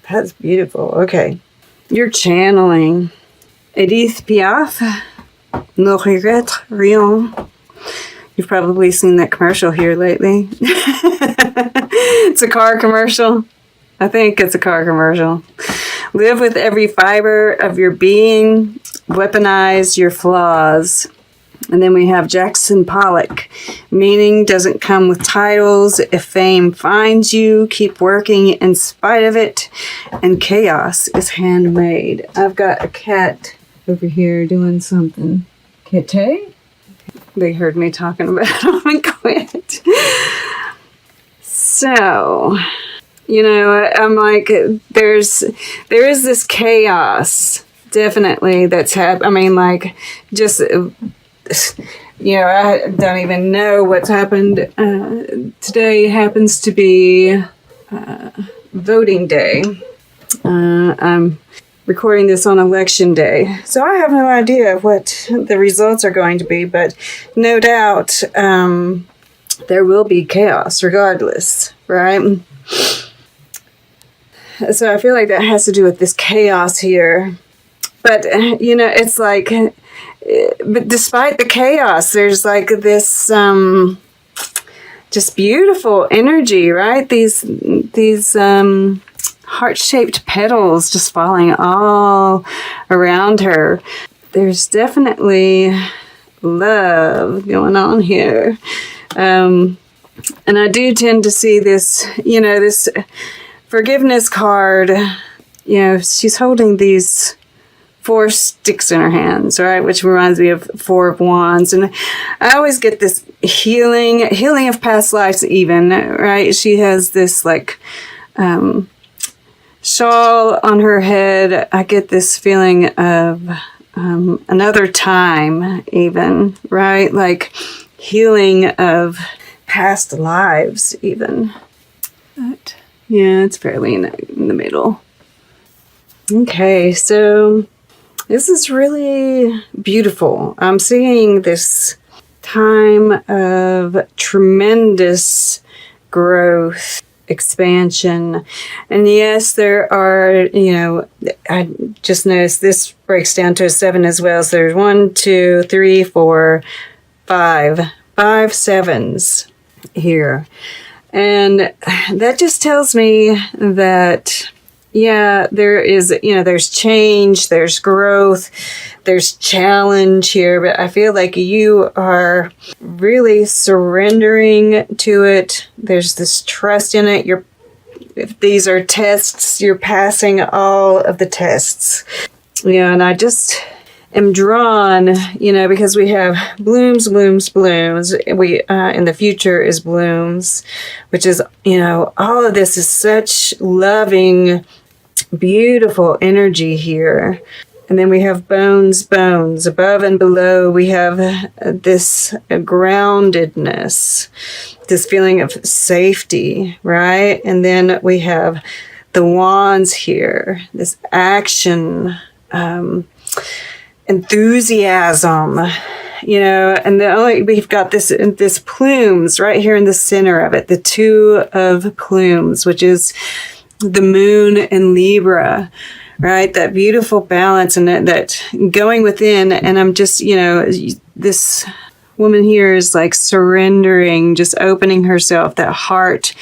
That's beautiful. Okay. You're channeling Edith Piaf, Ne regrette rien. You've probably seen that commercial here lately. It's a car commercial. I think it's a car commercial. Live with every fiber of your being. Weaponize your flaws. And then we have Jackson Pollock. Meaning doesn't come with titles. If fame finds you, keep working in spite of it. And chaos is handmade. I've got a cat over here doing something. Kitty? They heard me talking about them and quit. So, I'm like, there is this chaos, definitely, that's happening. I don't even know what's happened. Today happens to be voting day. I'm recording this on election day, so I have no idea what the results are going to be, but no doubt there will be chaos regardless, right? So I feel like that has to do with this chaos here. But, it's like, but despite the chaos, there's like this just beautiful energy, right? These heart-shaped petals just falling all around her. There's definitely love going on here. And I do tend to see this, this forgiveness card. She's holding these 4 sticks in her hands, right? Which reminds me of 4 of Wands. And I always get this healing of past lives even, right? She has this shawl on her head. I get this feeling of another time even, right? Like healing of past lives even. But yeah, it's fairly in the middle. Okay, so this is really beautiful. I'm seeing this time of tremendous growth, expansion. And yes, there are, I just noticed this breaks down to a 7 as well. So there's 1, 2, 3, 4, 5 sevens here. And that just tells me that, there is, there's change, there's growth, there's challenge here, but I feel like you are really surrendering to it. There's this trust in it. If these are tests, you're passing all of the tests. And I just am drawn, because we have blooms. We, in the future is blooms, which is, all of this is such loving, beautiful energy here. And then we have bones, above and below. We have this groundedness, this feeling of safety, right? And then we have the wands here, this action, enthusiasm, and we've got this plumes right here in the center of it, the 2 of plumes, which is the moon in Libra, right? That beautiful balance and that going within. And I'm just, this woman here is like surrendering, just opening herself, that heart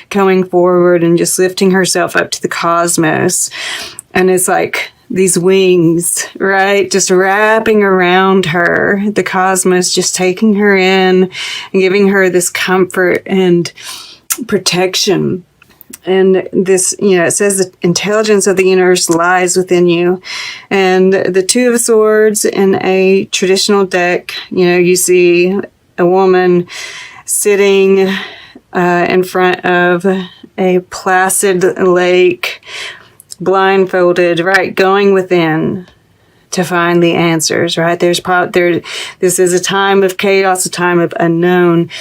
going forward and just lifting herself up to the cosmos. And it's like these wings, right? Just wrapping around her, the cosmos, just taking her in and giving her this comfort and protection. And this, it says the intelligence of the universe lies within you. And the 2 of Swords in a traditional deck, you see a woman sitting in front of a placid lake, blindfolded, right, going within to find the answers, right? This is a time of chaos, a time of unknown,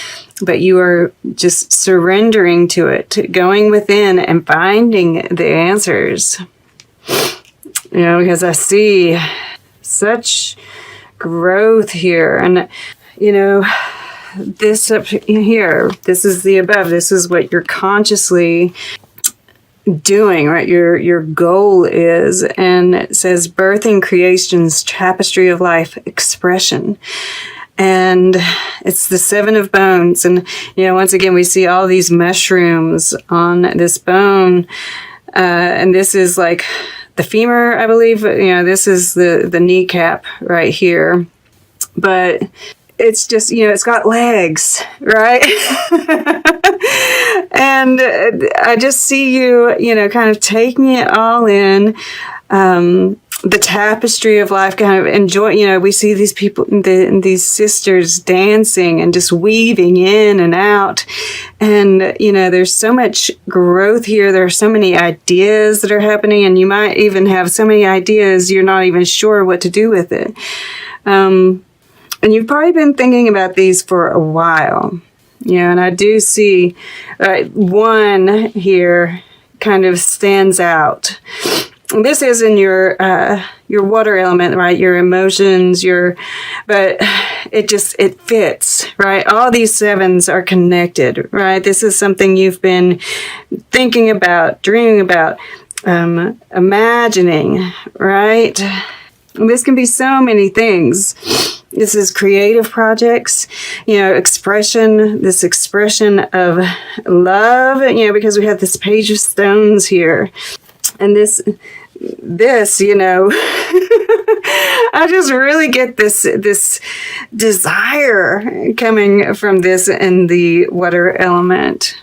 but you are just surrendering to it, going within and finding the answers. Because I see such growth here. And, this up here, this is the above. This is what you're consciously doing, right? Your goal is, and it says birthing creation's tapestry of life expression. And it's the 7 of bones. And, once again, we see all these mushrooms on this bone. And this is like the femur, I believe. This is the kneecap right here. But it's just, it's got legs, right? And I just see you, kind of taking it all in, the tapestry of life, kind of enjoy, we see these people, these sisters dancing and just weaving in and out. And, there's so much growth here. There are so many ideas that are happening, and you might even have so many ideas you're not even sure what to do with it. And you've probably been thinking about these for a while. And I do see one here kind of stands out. This is in your water element, right? Your emotions, but it fits, right? All these 7s are connected, right? This is something you've been thinking about, dreaming about, imagining, right? And this can be so many things. This is creative projects, expression of love, because we have this page of stones here. And this, I just really get this desire coming from this in the water element.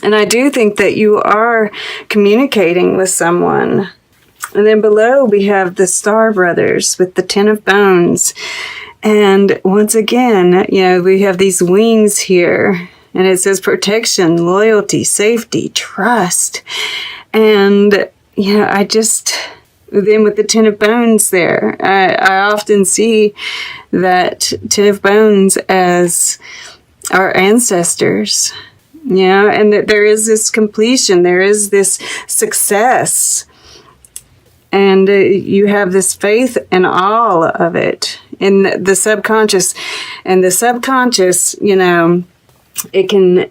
And I do think that you are communicating with someone. And then below we have the Star Brothers with the 10 of bones. And once again, we have these wings here. And it says protection, loyalty, safety, trust. And, then with the 10 of bones there, I often see that 10 of bones as our ancestors, and that there is this completion, there is this success. And you have this faith in all of it, in the subconscious. And the subconscious, it can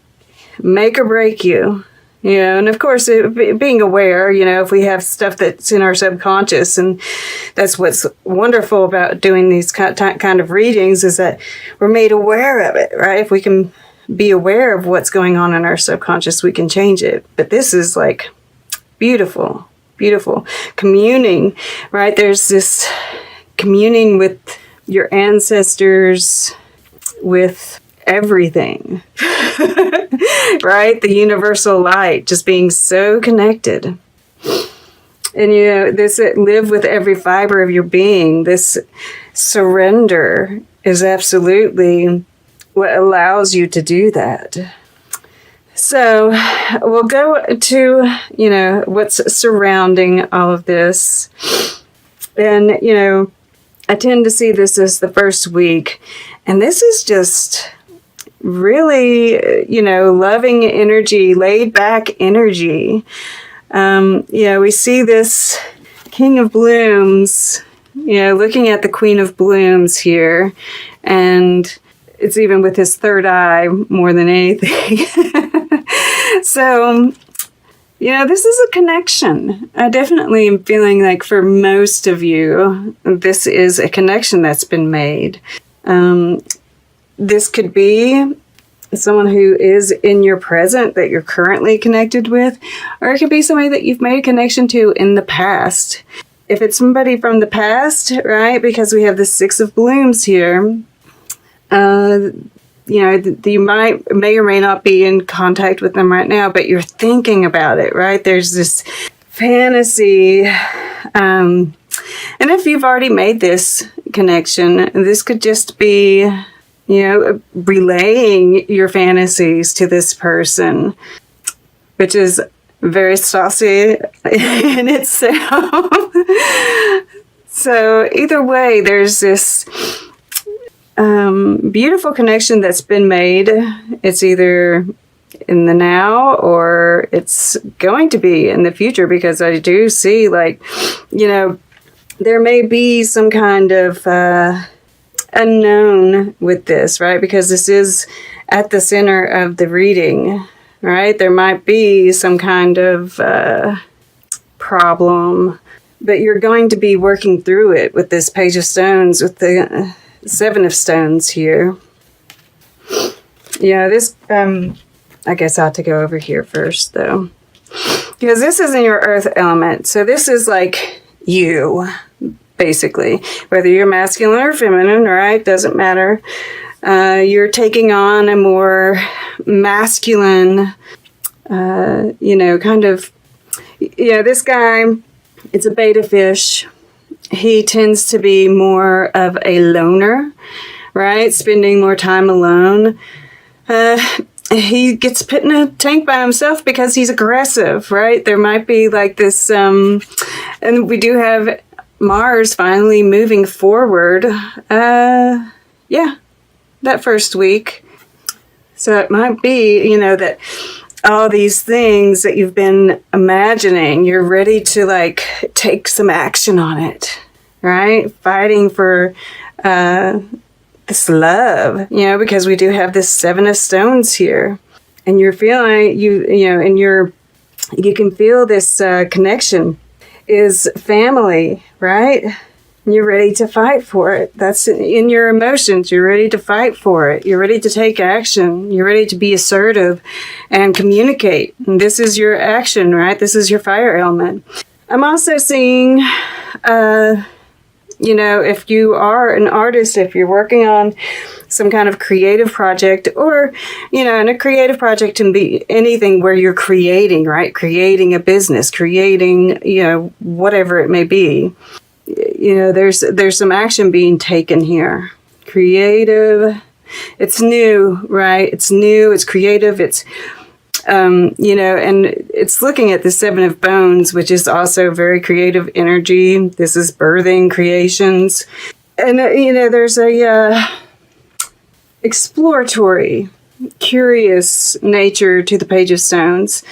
make or break you. And of course, being aware, if we have stuff that's in our subconscious, and that's what's wonderful about doing these kind of readings, is that we're made aware of it, right? If we can be aware of what's going on in our subconscious, we can change it. But this is like beautiful, beautiful communing, right? There's this communing with your ancestors, with everything, right? The universal light, just being so connected. And this live with every fiber of your being. This surrender is absolutely what allows you to do that. So we'll go to, what's surrounding all of this. And, I tend to see this as the first week. And this is just really, loving energy, laid back energy. We see this King of Blooms, looking at the Queen of Blooms here. And it's even with his third eye more than anything. So, this is a connection. I definitely am feeling like for most of you, this is a connection that's been made. This could be someone who is in your present that you're currently connected with, or it could be somebody that you've made a connection to in the past. If it's somebody from the past, right, because we have the 6 of Blooms here, you may or may not be in contact with them right now, but you're thinking about it, right? There's this fantasy. And if you've already made this connection, this could just be, relaying your fantasies to this person, which is very saucy in itself. So either way, there's this beautiful connection that's been made. It's either in the now or it's going to be in the future, because I do see there may be some kind of unknown with this, right? Because this is at the center of the reading. right? There might be some kind of problem, but you're going to be working through it with this Page of Stones, with the Seven of Stones here. Yeah, this, I guess I have to go over here first, though. Because this is in your earth element. So this is like you, basically. Whether you're masculine or feminine, right? Doesn't matter. You're taking on a more masculine, kind of, this guy, it's a beta fish. He tends to be more of a loner, right? Spending more time alone. He gets put in a tank by himself because he's aggressive, right? There might be like this, and we do have Mars finally moving forward. That first week. So it might be, that all these things that you've been imagining, you're ready to like take some action on it, right? Fighting for this love, because we do have this Seven of Stones here, and you're feeling you can feel this connection is family, right? And you're ready to fight for it. That's in your emotions. You're ready to fight for it. You're ready to take action. You're ready to be assertive and communicate. And this is your action, right? This is your fire element. I'm also seeing, if you are an artist, if you're working on some kind of creative project, or, and a creative project can be anything where you're creating, right? Creating a business, creating, whatever it may be. There's some action being taken here. Creative. It's new, right? It's new. It's creative. It's, and it's looking at the Seven of Bones, which is also very creative energy. This is birthing creations. And, there's a exploratory, curious nature to the Page of Stones.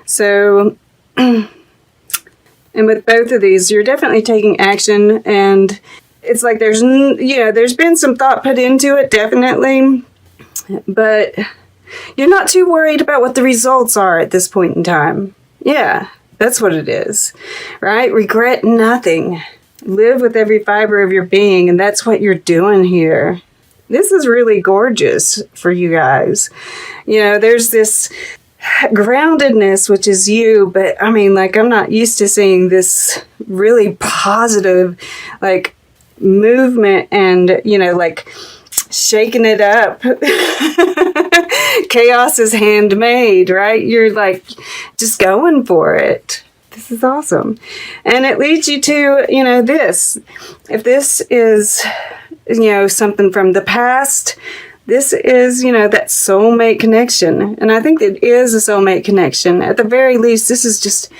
So, and with both of these, you're definitely taking action, and it's like there's been some thought put into it, definitely, but you're not too worried about what the results are at this point in time. Yeah, that's what it is, right? Regret nothing. Live with every fiber of your being, and that's what you're doing here. This is really gorgeous for you guys. There's this groundedness, which is you, but I'm not used to seeing this really positive, movement and, shaking it up. Chaos is handmade, right? You're just going for it. This is awesome. And it leads you to, this. If this is, something from the past, this is, that soulmate connection. And I think it is a soulmate connection. At the very least, this is just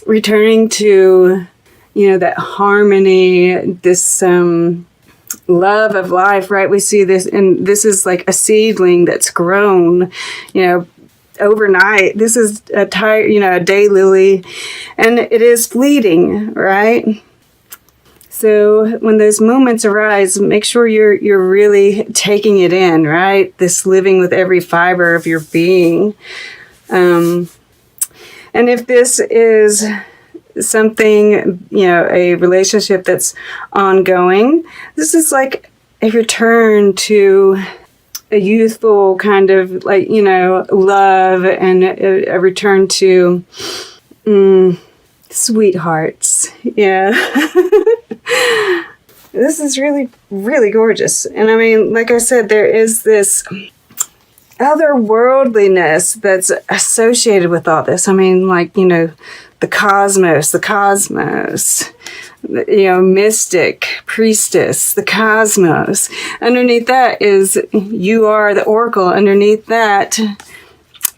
returning to, that harmony, this love of life, right? We see this, and this is like a seedling that's grown, overnight. This is a daylily, and it is fleeting, right? So when those moments arise, make sure you're really taking it in, right? This living with every fiber of your being. And if this is something, a relationship that's ongoing, this is like a return to a youthful kind of love, and a return to sweethearts. Yeah. This is really, really gorgeous. And like I said, there is this otherworldliness that's associated with all this. The cosmos, mystic, priestess, the cosmos. Underneath that is you are the oracle. Underneath that,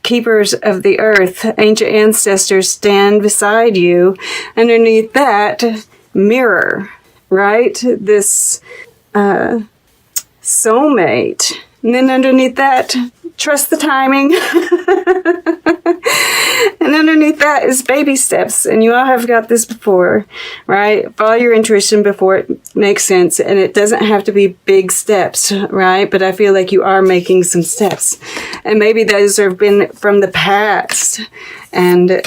keepers of the earth, ancient ancestors stand beside you. Underneath that, mirror, right? This soulmate. And then underneath that, trust the timing. And underneath that is baby steps. And you all have got this before, right? Follow your intuition before it makes sense. And it doesn't have to be big steps, right? But I feel like you are making some steps. And maybe those have been from the past. And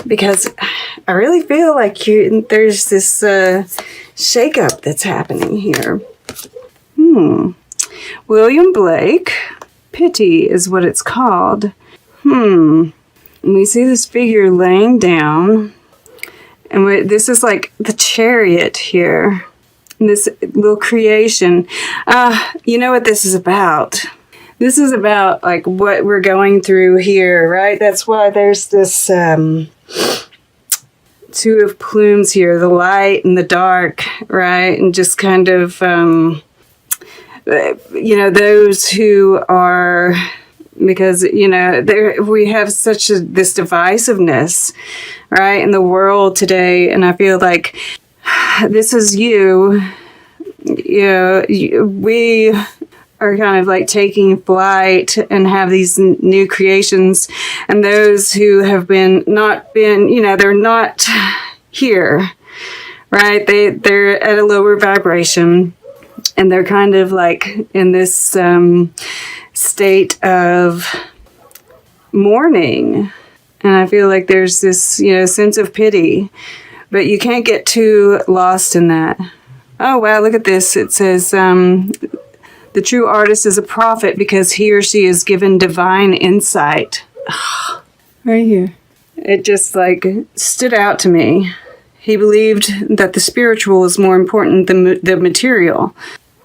because I really feel like there's this shakeup that's happening here. William Blake. Pity is what it's called. And we see this figure laying down. And this is like the chariot here. And this little creation. You know what this is about? This is about like what we're going through here, right? That's why there's this two of plumes here, the light and the dark, right? And just kind of, those who are, because, we have such this divisiveness, right, in the world today. And I feel like this is we are kind of like taking flight and have these new creations, and those who have not been, they're not here, right? They're at a lower vibration, and they're kind of like in this state of mourning. And I feel like there's this, sense of pity, but you can't get too lost in that. Oh, wow, look at this. It says, the true artist is a prophet because he or she is given divine insight. Right here. It just like stood out to me. He believed that the spiritual is more important than the material.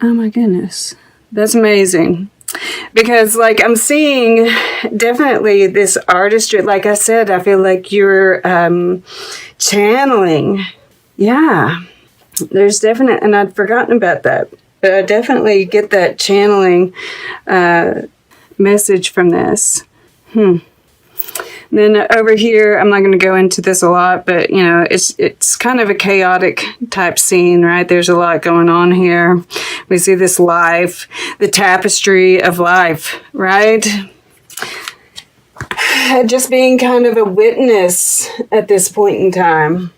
Oh my goodness. That's amazing. Because like I'm seeing definitely this artistry. Like I said, I feel like you're channeling. Yeah. There's definite, and I'd forgotten about that. But I definitely get that channeling message from this. Then over here, I'm not going to go into this a lot, but, it's kind of a chaotic type scene, right? There's a lot going on here. We see this life, the tapestry of life, right? Just being kind of a witness at this point in time.